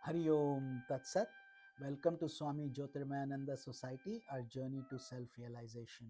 Hari Om Tat Sat. Welcome to Swami Jyotirmayananda Society, our journey to self-realization.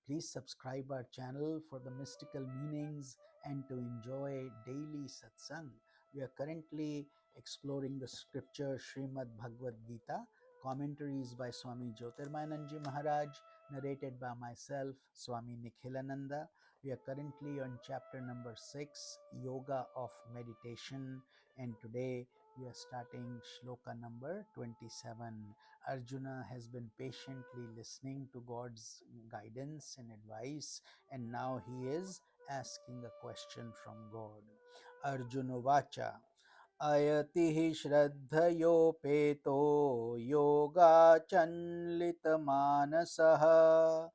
Please subscribe our channel for the mystical meanings and to enjoy daily satsang. We are currently exploring the scripture Srimad Bhagavad Gita, commentaries by Swami Jyotirmayananda Maharaj, narrated by myself, Swami Nikhilananda. We are currently on chapter number 6, Yoga of Meditation, and today we are starting shloka number 27. Arjuna has been patiently listening to God's guidance and advice, and now he is asking a question from God. Arjuna Vacha Ayati Shraddhayopeto Yogachanlitamanasah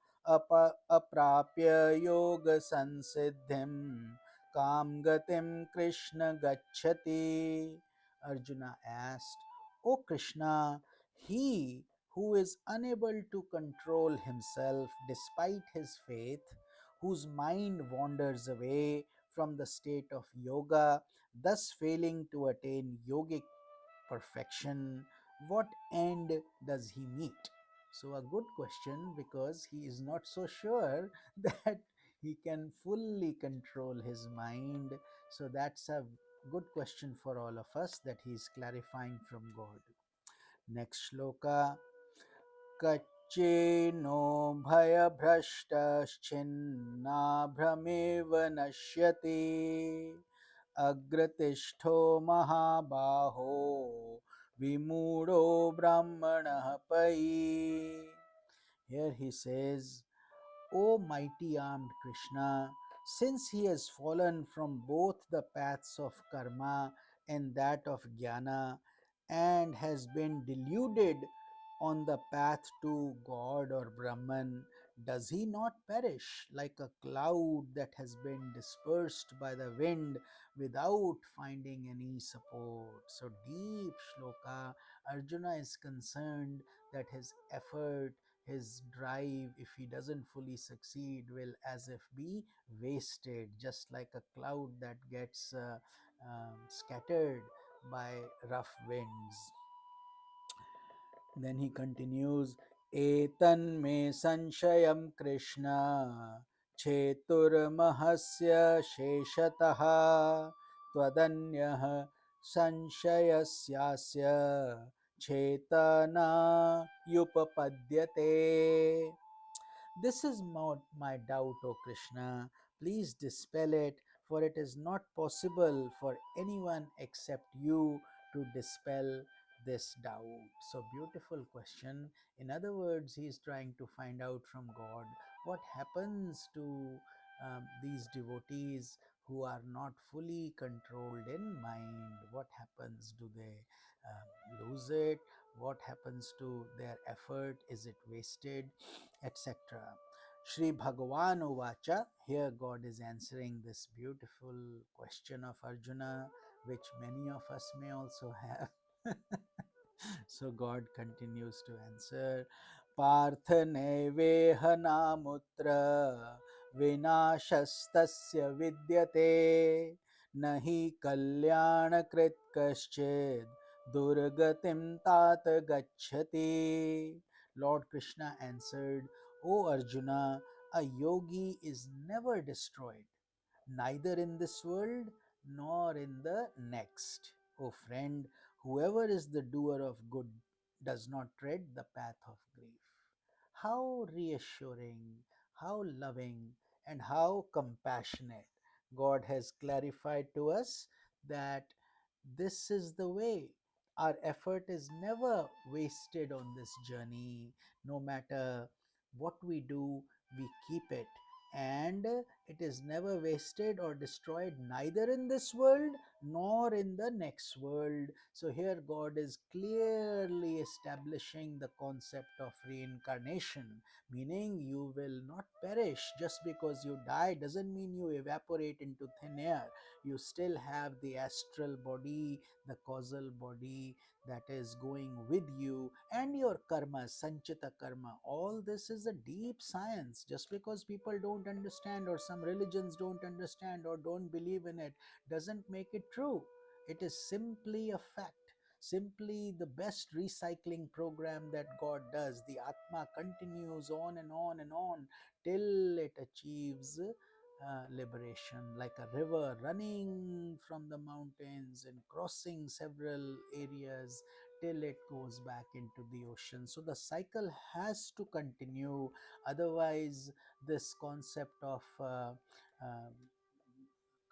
Aprapya Yoga Sansiddhim Kam Gatim Krishna Gacchati. Arjuna asked, O Krishna, he who is unable to control himself despite his faith, whose mind wanders away from the state of yoga, thus failing to attain yogic perfection, what end does he meet? So, a good question, because he is not so sure that he can fully control his mind. So, that's a good question for all of us that he is clarifying from God. Next shloka. कच्चेनो भयभ्रष्टश्चिन्नाभ्रमेव नश्यति अग्रतिष्ठो महाबाहो विमूढो ब्राह्मणः पयि. Here he says, O mighty armed Krishna, since he has fallen from both the paths of karma and that of jnana and has been deluded on the path to God or Brahman, does he not perish like a cloud that has been dispersed by the wind without finding any support? So, deep shloka, Arjuna is concerned that his effort, his drive, if he doesn't fully succeed, will as if be wasted, just like a cloud that gets scattered by rough winds. Then he continues, Etan me sanshayam Krishna cheturmahasya sheshataha twadanyah sanshayasya chetana yupapadyate. This is not my doubt, O Krishna. Please dispel it, for it is not possible for anyone except you to dispel this doubt. So, beautiful question. In other words, he is trying to find out from God what happens to these devotees who are not fully controlled in mind. What happens? Do they lose it? What happens to their effort? Is it wasted? Etc. Shri Bhagavan Uvacha, here God is answering this beautiful question of Arjuna, which many of us may also have. So God continues to answer, Partha neveha namutra vinashastasya vidyate nahi kalyana krit kaschid durgatim tat gacchati. Lord Krishna answered, O Arjuna, a yogi is never destroyed, neither in this world nor in the next. O friend, whoever is the doer of good does not tread the path of grief. How reassuring, how loving, and how compassionate. God has clarified to us that this is the way. Our effort is never wasted on this journey. No matter what we do, we keep it. And it is never wasted or destroyed, neither in this world nor in the next world. So, here God is clearly establishing the concept of reincarnation, meaning you will not perish. Just because you die doesn't mean you evaporate into thin air. You still have the astral body, the causal body that is going with you, and your karma, sanchita karma. All this is a deep science. Just because people don't understand, or some religions don't understand, or don't believe in it, doesn't make it true. It is simply a fact. simply the best recycling program that God does. The Atma continues on and on and on till it achieves liberation, like a river running from the mountains and crossing several areas till it goes back into the ocean. So the cycle has to continue, otherwise this concept of uh,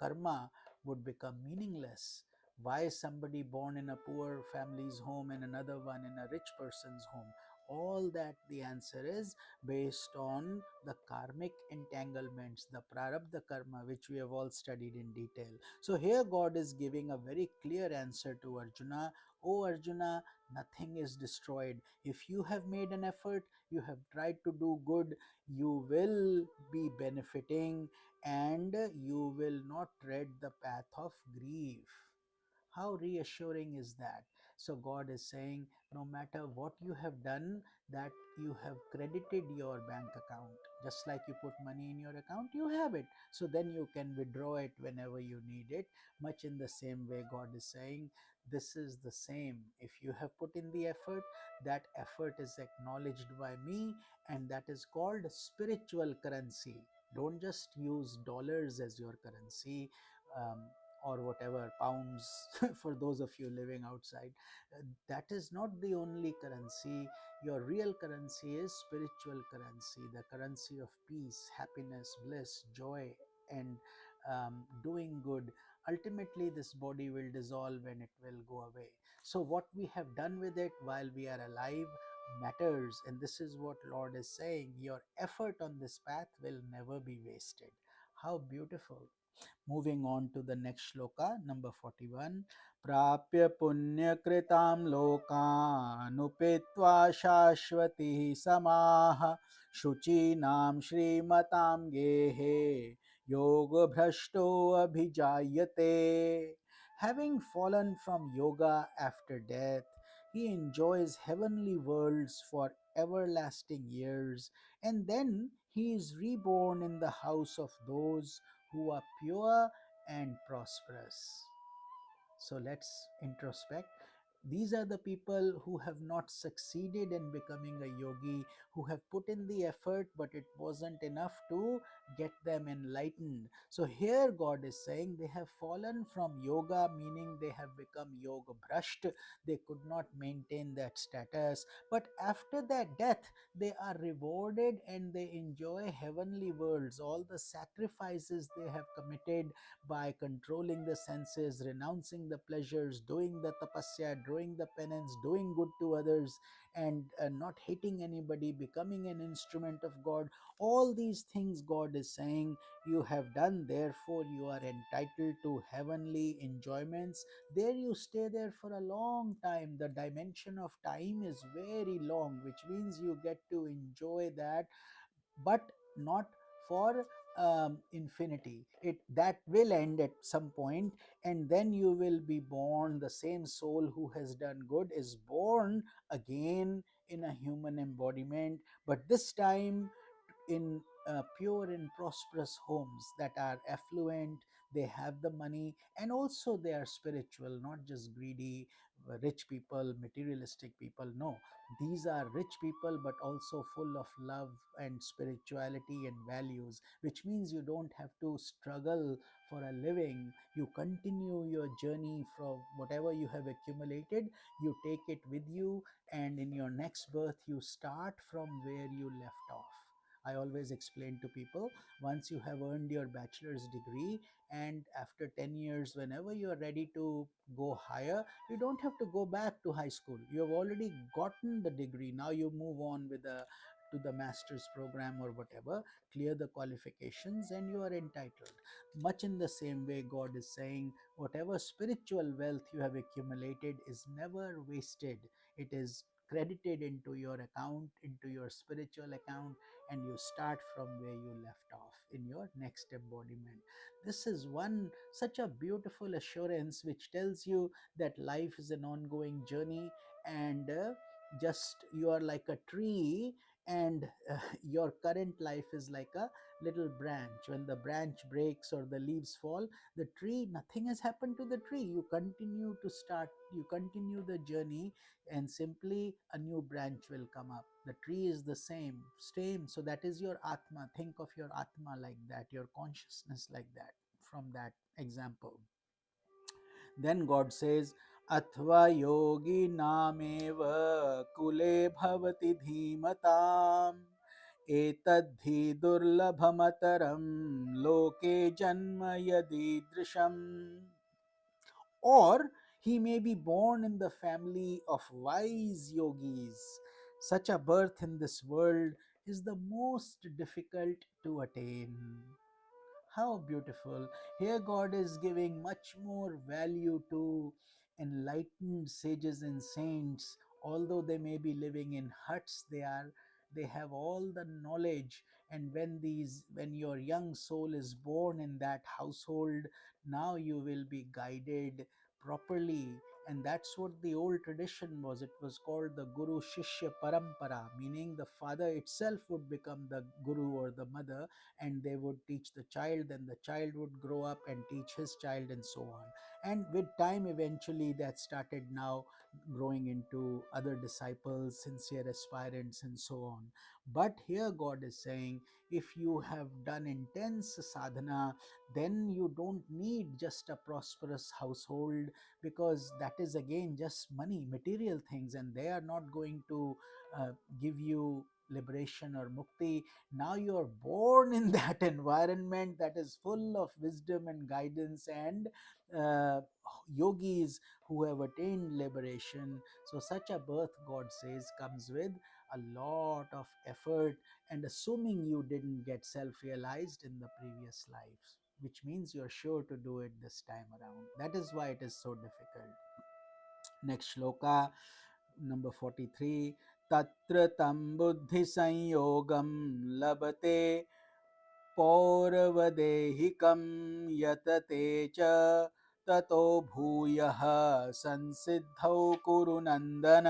karma would become meaningless. Why is somebody born in a poor family's home and another one in a rich person's home? All that, the answer is based on the karmic entanglements, the prarabdha karma, which we have all studied in detail. So here God is giving a very clear answer to Arjuna. Oh Arjuna, nothing is destroyed. If you have made an effort, you have tried to do good, you will be benefiting, and you will not tread the path of grief. How reassuring is that? So God is saying, no matter what you have done, that you have credited your bank account. Just like you put money in your account, you have it. So then you can withdraw it whenever you need it. Much in the same way, God is saying, this is the same. If you have put in the effort, that effort is acknowledged by me, and that is called spiritual currency. Don't just use dollars as your currency. Or whatever, pounds, for those of you living outside. That is not the only currency. Your real currency is spiritual currency, the currency of peace, happiness, bliss, joy, and doing good. Ultimately, this body will dissolve and it will go away. So, what we have done with it while we are alive matters, and this is what Lord is saying. Your effort on this path will never be wasted. How beautiful. Moving on to the next shloka, number 41. Prapya punya kritam lokanupetva shashvati samaha shuchinam shrimatam gehe yoga bhrashto abhijayate. Having fallen from yoga after death, he enjoys heavenly worlds for everlasting years, and then he is reborn in the house of those who are pure and prosperous. So let's introspect. These are the people who have not succeeded in becoming a yogi, who have put in the effort, but it wasn't enough to get them enlightened. So here God is saying they have fallen from yoga, meaning they have become yoga brushed. They could not maintain that status. But after their death, they are rewarded and they enjoy heavenly worlds. All the sacrifices they have committed by controlling the senses, renouncing the pleasures, doing the tapasya, doing the penance, doing good to others, and not hating anybody, becoming an instrument of God. All these things God is saying you have done, therefore you are entitled to heavenly enjoyments. There you stay there for a long time. The dimension of time is very long, which means you get to enjoy that, but not for infinity. It that will end at some point, and then you will be born. The same soul who has done good is born again in a human embodiment, but this time in pure and prosperous homes that are affluent. They have the money, and also they are spiritual, not just greedy rich people, materialistic people. No, these are rich people but also full of love and spirituality and values, which means you don't have to struggle for a living. You continue your journey from whatever you have accumulated, you take it with you, and in your next birth you start from where you left off. I always explain to people, once you have earned your bachelor's degree, and after 10 years, whenever you are ready to go higher, you don't have to go back to high school. You have already gotten the degree. Now you move on with the to the master's program or whatever, clear the qualifications, and you are entitled. Much in the same way, God is saying, whatever spiritual wealth you have accumulated is never wasted. It is credited into your account, into your spiritual account, and you start from where you left off in your next embodiment. This is one such a beautiful assurance which tells you that life is an ongoing journey, and just you are like a tree, and your current life is like a little branch. When the branch breaks or the leaves fall, the tree, nothing has happened to the tree. You continue to start, you continue the journey, and simply a new branch will come up. The tree is the same. So that is your atma. Think of your atma like that, your consciousness like that, from that example. Then God says, Athva yogi nameva kule bhavati dhimatam etadhi durlabhamataram loke janma yadidrisham. Or he may be born in the family of wise yogis. Such a birth in this world is the most difficult to attain. How beautiful. Here, God is giving much more value to enlightened sages and saints. Although they may be living in huts, they have all the knowledge. And when your young soul is born in that household, now you will be guided properly. And that's what the old tradition was. It was called the Guru Shishya Parampara, meaning the father itself would become the guru or the mother, and they would teach the child, then the child would grow up and teach his child, and so on. And with time, eventually that started now growing into other disciples, sincere aspirants, and so on. But here God is saying, if you have done intense sadhana, then you don't need just a prosperous household, because that is again just money, material things, and they are not going to give you liberation or mukti. Now you are born in that environment that is full of wisdom and guidance, and uh, yogis who have attained liberation. So such a birth, God says, comes with a lot of effort, and assuming you didn't get self-realized in the previous lives, which means you're sure to do it this time around. That is why it is so difficult. Next shloka, number 43. Tatra tam buddhi sanyogam labate पौरवदेहिकं यतते च ततो भूयः संसिद्धौ कुरु नन्दन.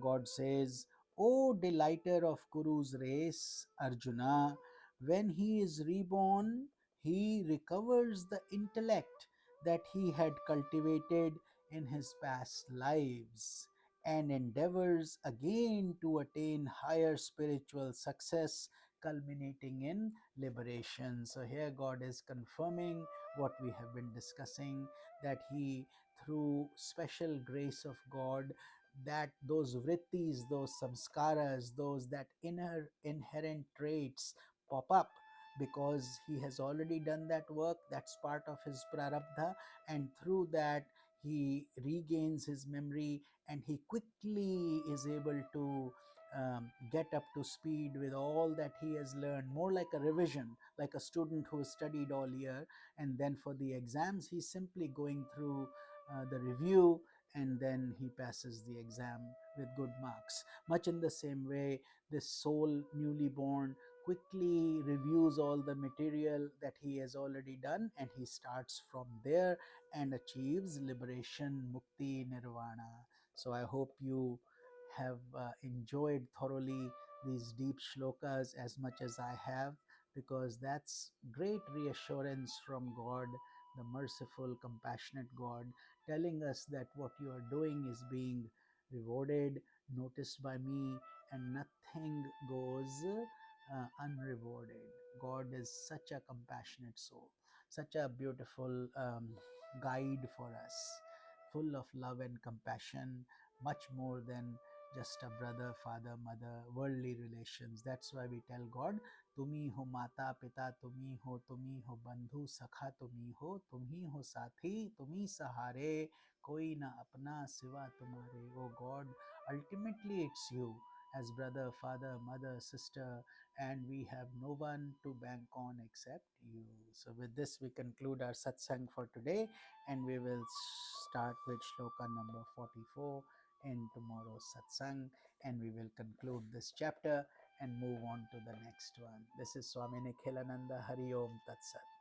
God says, O delighter of Kuru's race, Arjuna, when he is reborn, he recovers the intellect that he had cultivated in his past lives and endeavors again to attain higher spiritual success, culminating in liberation. So, here God is confirming what we have been discussing, that he, through special grace of God, that those vrittis, those samskaras, those that inner inherent traits pop up, because he has already done that work. That's part of his prarabdha, and through that he regains his memory, and he quickly is able to get up to speed with all that he has learned, more like a revision, like a student who has studied all year, and then for the exams he's simply going through the review, and then he passes the exam with good marks. Much in the same way, this soul newly born quickly reviews all the material that he has already done, and he starts from there and achieves liberation, mukti, nirvana. So I hope you have enjoyed thoroughly these deep shlokas as much as I have, because that's great reassurance from God, the merciful, compassionate God, telling us that what you are doing is being rewarded, noticed by me, and nothing goes unrewarded. God is such a compassionate soul, such a beautiful guide for us, full of love and compassion, much more than just a brother, father, mother, worldly relations. That's why we tell God, तुम्ही हो माता पिता, तुम्ही हो बंधु सखा, तुम्ही हो साथी, तुम्ही सहारे, कोई ना अपना सिवा तुम्हारे. Oh God, ultimately it's you, as brother, father, mother, sister, and we have no one to bank on except you. So with this we conclude our satsang for today, and we will start with shloka number 44 in tomorrow's satsang, and we will conclude this chapter and move on to the next one. This is Swami Nikhilananda. Hari Om Tat Sat.